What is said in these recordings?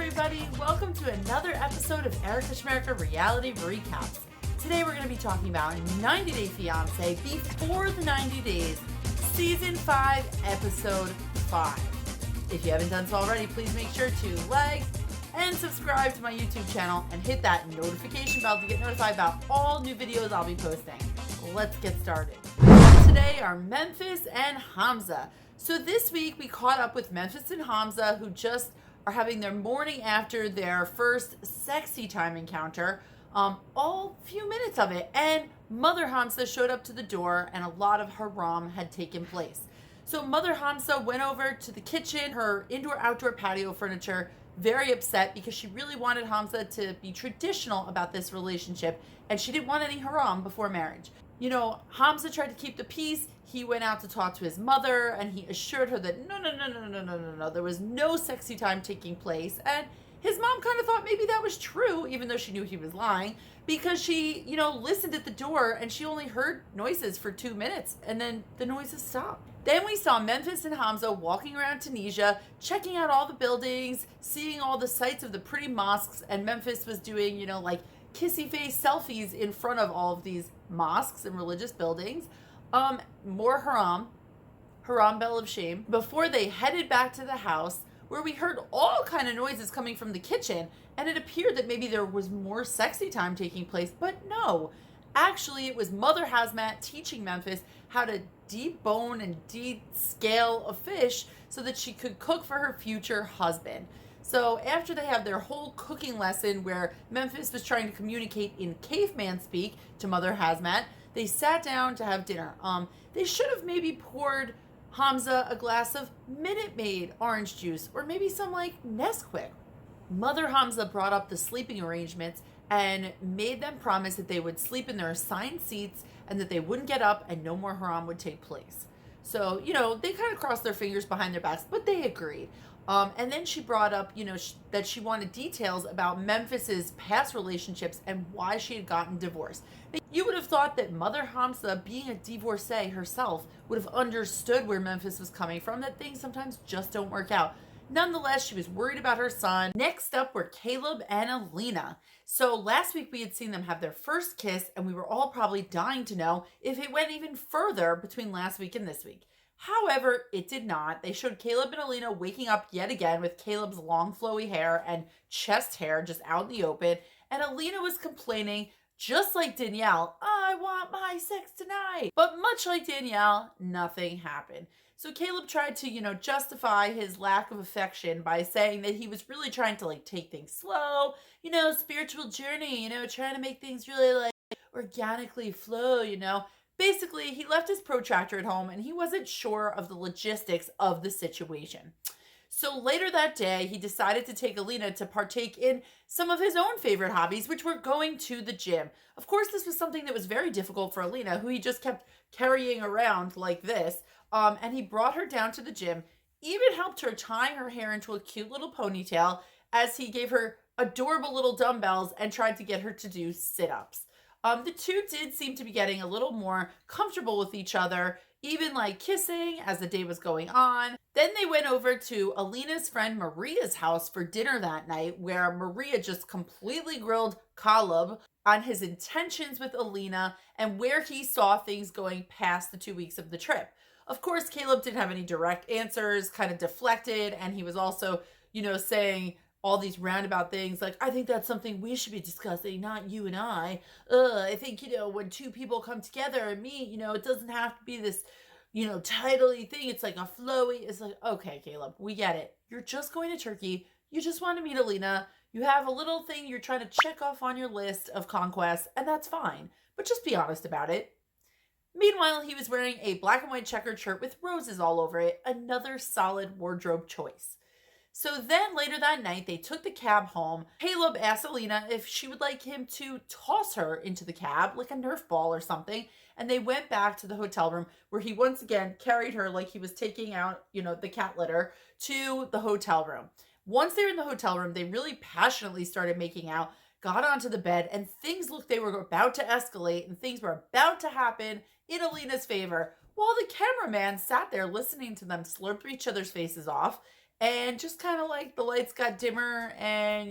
everybody. Welcome to another episode of Erica Schmerica Reality Recaps. Today we're going to be talking about 90 Day Fiancé Before the 90 Days, Season 5, Episode 5. If you haven't done so already, please make sure to like and subscribe to my YouTube channel and hit that notification bell to get notified about all new videos I'll be posting. Let's get started. Today are Memphis and Hamza. So this week we caught up with Memphis and Hamza, who just are having their morning after their first sexy time encounter, all few minutes of it, and Mother Hamza showed up to the door and a lot of haram had taken place. So Mother Hamza went over to the kitchen, her indoor-outdoor patio furniture, very upset because she really wanted Hamza to be traditional about this relationship and she didn't want any haram before marriage. You know, Hamza tried to keep the peace. He went out to talk to his mother and he assured her that no, there was no sexy time taking place. And his mom kind of thought maybe that was true, even though she knew he was lying, because she, listened at the door and she only heard noises for 2 minutes and then the noises stopped. Then we saw Memphis and Hamza walking around Tunisia, checking out all the buildings, seeing all the sights of the pretty mosques, and Memphis was doing, kissy face selfies in front of all of these mosques and religious buildings. More haram bell of shame, before they headed back to the house, where we heard all kind of noises coming from the kitchen, and it appeared that maybe there was more sexy time taking place, but no. Actually, it was Mother Hazmat teaching Memphis how to debone and descale a fish so that she could cook for her future husband. So after they have their whole cooking lesson where Memphis was trying to communicate in caveman speak to Mother Hazmat, they sat down to have dinner. They should have maybe poured Hamza a glass of Minute Maid orange juice or maybe some Nesquik. Mother Hamza brought up the sleeping arrangements and made them promise that they would sleep in their assigned seats and that they wouldn't get up and no more haram would take place. So, they kind of crossed their fingers behind their backs, but they agreed. And then she brought up, that she wanted details about Memphis's past relationships and why she had gotten divorced. Now, you would have thought that Mother Hamza, being a divorcee herself, would have understood where Memphis was coming from, that things sometimes just don't work out. Nonetheless, she was worried about her son. Next up were Caleb and Elena. So last week we had seen them have their first kiss, and we were all probably dying to know if it went even further between last week and this week. However, it did not. They showed Caleb and Elena waking up yet again with Caleb's long flowy hair and chest hair just out in the open, and Elena was complaining, just like Danielle, I want my sex tonight. But much like Danielle, nothing happened. So Caleb tried to, justify his lack of affection by saying that he was really trying to take things slow, spiritual journey, trying to make things really organically flow, Basically, he left his protractor at home and he wasn't sure of the logistics of the situation. So later that day, he decided to take Elena to partake in some of his own favorite hobbies, which were going to the gym. Of course, this was something that was very difficult for Elena, who he just kept carrying around like this. And he brought her down to the gym, even helped her tie her hair into a cute little ponytail as he gave her adorable little dumbbells and tried to get her to do sit-ups. The two did seem to be getting a little more comfortable with each other, even kissing as the day was going on. Then they went over to Elena's friend Maria's house for dinner that night, where Maria just completely grilled Caleb on his intentions with Elena and where he saw things going past the 2 weeks of the trip. Of course, Caleb didn't have any direct answers, kind of deflected, and he was also, saying all these roundabout things I think that's something we should be discussing, not you and I. I think, when two people come together and meet, it doesn't have to be this, titly thing. It's a flowy, it's okay, Caleb, we get it. You're just going to Turkey. You just want to meet Elena. You have a little thing you're trying to check off on your list of conquests, and that's fine. But just be honest about it. Meanwhile, he was wearing a black and white checkered shirt with roses all over it, another solid wardrobe choice. So then later that night, they took the cab home. Caleb asked Elena if she would like him to toss her into the cab, like a Nerf ball or something. And they went back to the hotel room where he once again carried her like he was taking out, the cat litter to the hotel room. Once they were in the hotel room, they really passionately started making out, got onto the bed, and things looked they were about to escalate and things were about to happen in Elena's favor, while the cameraman sat there listening to them slurp each other's faces off And just kind of like the lights got dimmer and,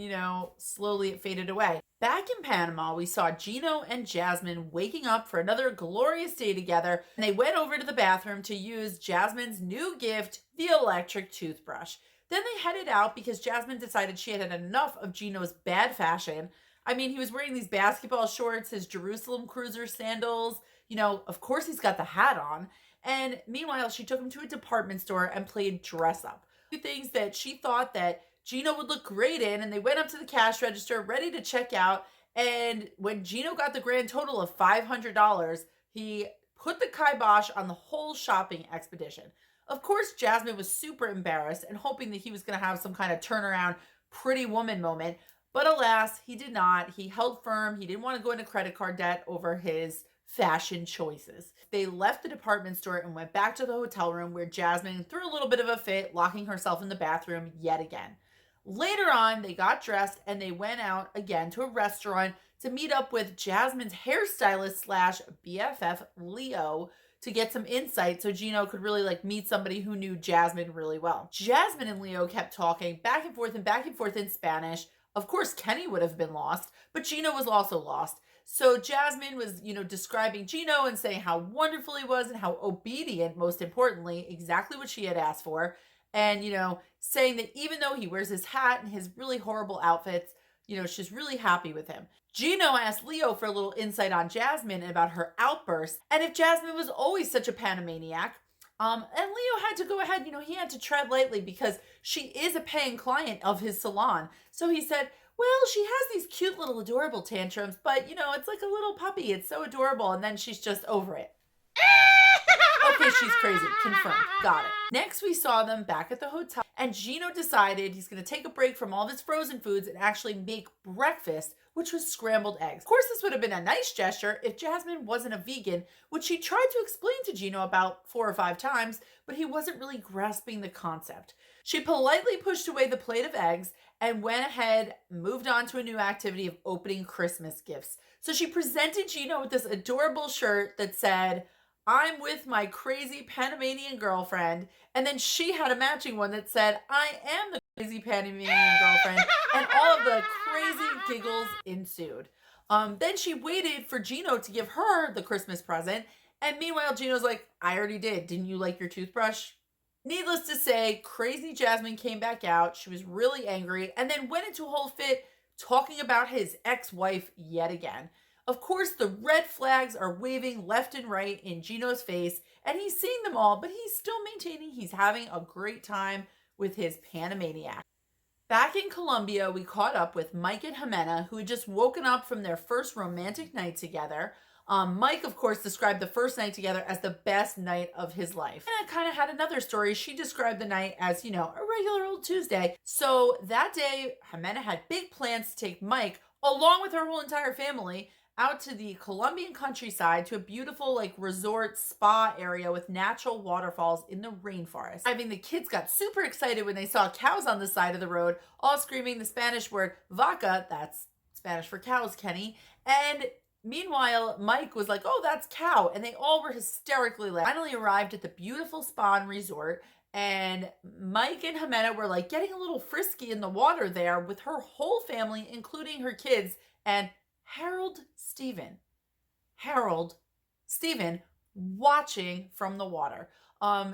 slowly it faded away. Back in Panama, we saw Gino and Jasmine waking up for another glorious day together, and they went over to the bathroom to use Jasmine's new gift, the electric toothbrush. Then they headed out because Jasmine decided she had had enough of Gino's bad fashion. I mean, he was wearing these basketball shorts, his Jerusalem Cruiser sandals. Of course he's got the hat on. And meanwhile, she took him to a department store and played dress up. Two things that she thought that Gino would look great in, and they went up to the cash register ready to check out. And when Gino got the grand total of $500, he put the kibosh on the whole shopping expedition. Of course, Jasmine was super embarrassed and hoping that he was going to have some kind of turnaround pretty woman moment. But alas, he did not. He held firm. He didn't want to go into credit card debt over his fashion choices. They left the department store and went back to the hotel room where Jasmine threw a little bit of a fit, locking herself in the bathroom yet again. Later on, they got dressed and they went out again to a restaurant to meet up with Jasmine's hairstylist slash BFF, Leo, to get some insight so Gino could really meet somebody who knew Jasmine really well. Jasmine and Leo kept talking back and forth in Spanish. Of course, Kenny would have been lost, but Gino was also lost. So Jasmine was, describing Gino and saying how wonderful he was and how obedient, most importantly, exactly what she had asked for. And, saying that even though he wears his hat and his really horrible outfits, she's really happy with him. Gino asked Leo for a little insight on Jasmine and about her outbursts and if Jasmine was always such a Panamaniac. And Leo had to go ahead, he had to tread lightly because she is a paying client of his salon. So he said, well, she has these cute little adorable tantrums, but it's like a little puppy. It's so adorable. And then she's just over it. Okay, she's crazy. Confirmed. Got it. Next, we saw them back at the hotel, and Gino decided he's going to take a break from all of his frozen foods and actually make breakfast, which was scrambled eggs. Of course, this would have been a nice gesture if Jasmine wasn't a vegan, which she tried to explain to Gino about 4 or 5 times, but he wasn't really grasping the concept. She politely pushed away the plate of eggs and went ahead, moved on to a new activity of opening Christmas gifts. So she presented Gino with this adorable shirt that said, I'm with my crazy Panamanian girlfriend. And then she had a matching one that said, I am the crazy Panamanian girlfriend. And all of the crazy giggles ensued. Then she waited for Gino to give her the Christmas present. And meanwhile, Gino's like, I already did. Didn't you like your toothbrush? Needless to say, crazy Jasmine came back out. She was really angry and then went into a whole fit talking about his ex-wife yet again. Of course, the red flags are waving left and right in Gino's face, and he's seeing them all, but he's still maintaining he's having a great time with his Panamaniac. Back in Colombia, we caught up with Mike and Jimena, who had just woken up from their first romantic night together. Mike, of course, described the first night together as the best night of his life. And I kind of had another story. She described the night as, a regular old Tuesday. So that day, Jimena had big plans to take Mike, along with her whole entire family, out to the Colombian countryside to a beautiful resort spa area with natural waterfalls in the rainforest. I mean, the kids got super excited when they saw cows on the side of the road, all screaming the Spanish word vaca, that's Spanish for cows, Kenny. And meanwhile, Mike was like, oh, that's cow. And they all were hysterically laughing. Finally arrived at the beautiful spa and resort. And Mike and Jimena were getting a little frisky in the water there with her whole family, including her kids. And Harold Stephen watching from the water.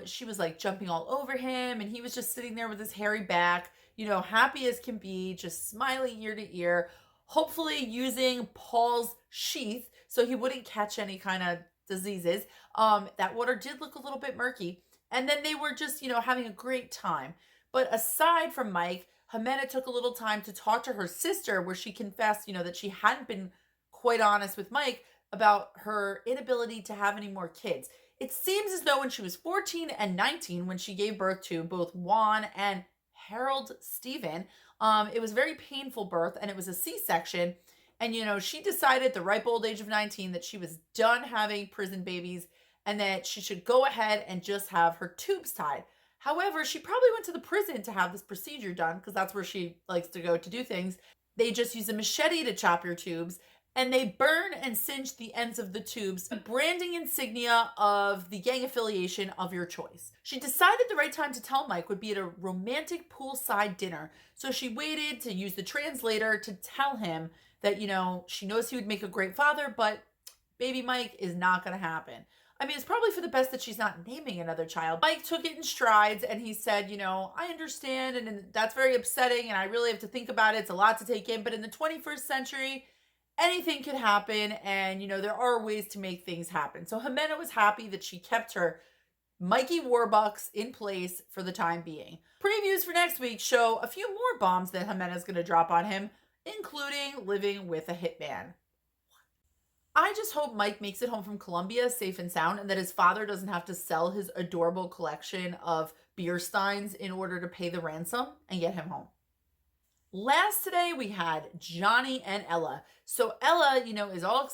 She was jumping all over him and he was just sitting there with his hairy back, happy as can be, just smiling ear to ear, hopefully using Paul's sheath so he wouldn't catch any kind of diseases. That water did look a little bit murky. And then they were just, having a great time. But aside from Mike, Jimena took a little time to talk to her sister where she confessed, that she hadn't been quite honest with Mike about her inability to have any more kids. It seems as though when she was 14 and 19, when she gave birth to both Juan and Harold Stephen, it was a very painful birth and it was a C-section. And, she decided at the ripe old age of 19 that she was done having prison babies and that she should go ahead and just have her tubes tied. However, she probably went to the prison to have this procedure done because that's where she likes to go to do things. They just use a machete to chop your tubes. and they burn and singe the ends of the tubes, the branding insignia of the gang affiliation of your choice. She decided the right time to tell Mike would be at a romantic poolside dinner, so she waited to use the translator to tell him that, she knows he would make a great father, but baby Mike is not going to happen. I mean, it's probably for the best that she's not naming another child. Mike took it in strides and he said, I understand and that's very upsetting and I really have to think about it. It's a lot to take in. But in the 21st century, anything could happen and, there are ways to make things happen. So Jimena was happy that she kept her Mikey Warbucks in place for the time being. Previews for next week show a few more bombs that Jimena's going to drop on him, including living with a hitman. I just hope Mike makes it home from Colombia safe and sound and that his father doesn't have to sell his adorable collection of beer steins in order to pay the ransom and get him home. Last today, we had Johnny and Ella. So Ella, is all...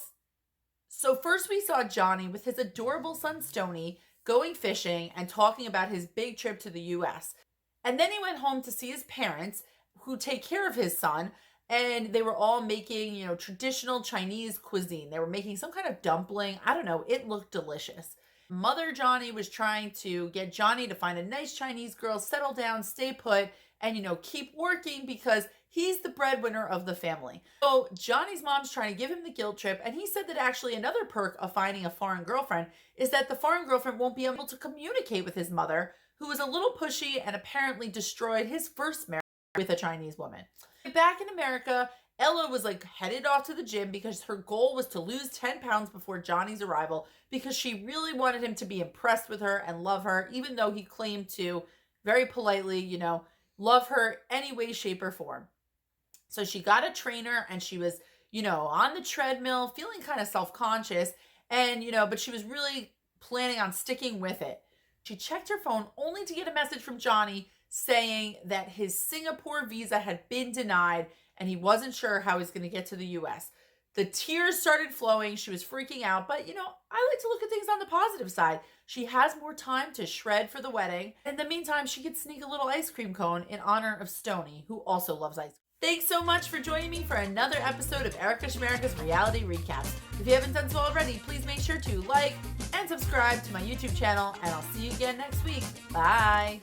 So first we saw Johnny with his adorable son Stoney going fishing and talking about his big trip to the U.S. And then he went home to see his parents who take care of his son. And they were all making, traditional Chinese cuisine. They were making some kind of dumpling. I don't know. It looked delicious. Mother Johnny was trying to get Johnny to find a nice Chinese girl, settle down, stay put, and, keep working because he's the breadwinner of the family. So Johnny's mom's trying to give him the guilt trip. And he said that actually another perk of finding a foreign girlfriend is that the foreign girlfriend won't be able to communicate with his mother, who was a little pushy and apparently destroyed his first marriage with a Chinese woman. Back in America, Ella was headed off to the gym because her goal was to lose 10 pounds before Johnny's arrival because she really wanted him to be impressed with her and love her, even though he claimed to very politely, love her any way, shape, or form. So she got a trainer and she was, on the treadmill, feeling kind of self-conscious and, but she was really planning on sticking with it. She checked her phone only to get a message from Johnny saying that his Singapore visa had been denied and he wasn't sure how he's going to get to the U.S. The tears started flowing. She was freaking out. But, I like to look at things on the positive side. She has more time to shred for the wedding. In the meantime, she could sneak a little ice cream cone in honor of Stoney, who also loves ice cream. Thanks so much for joining me for another episode of Erica Schmerica's Reality Recaps. If you haven't done so already, please make sure to like and subscribe to my YouTube channel, and I'll see you again next week. Bye!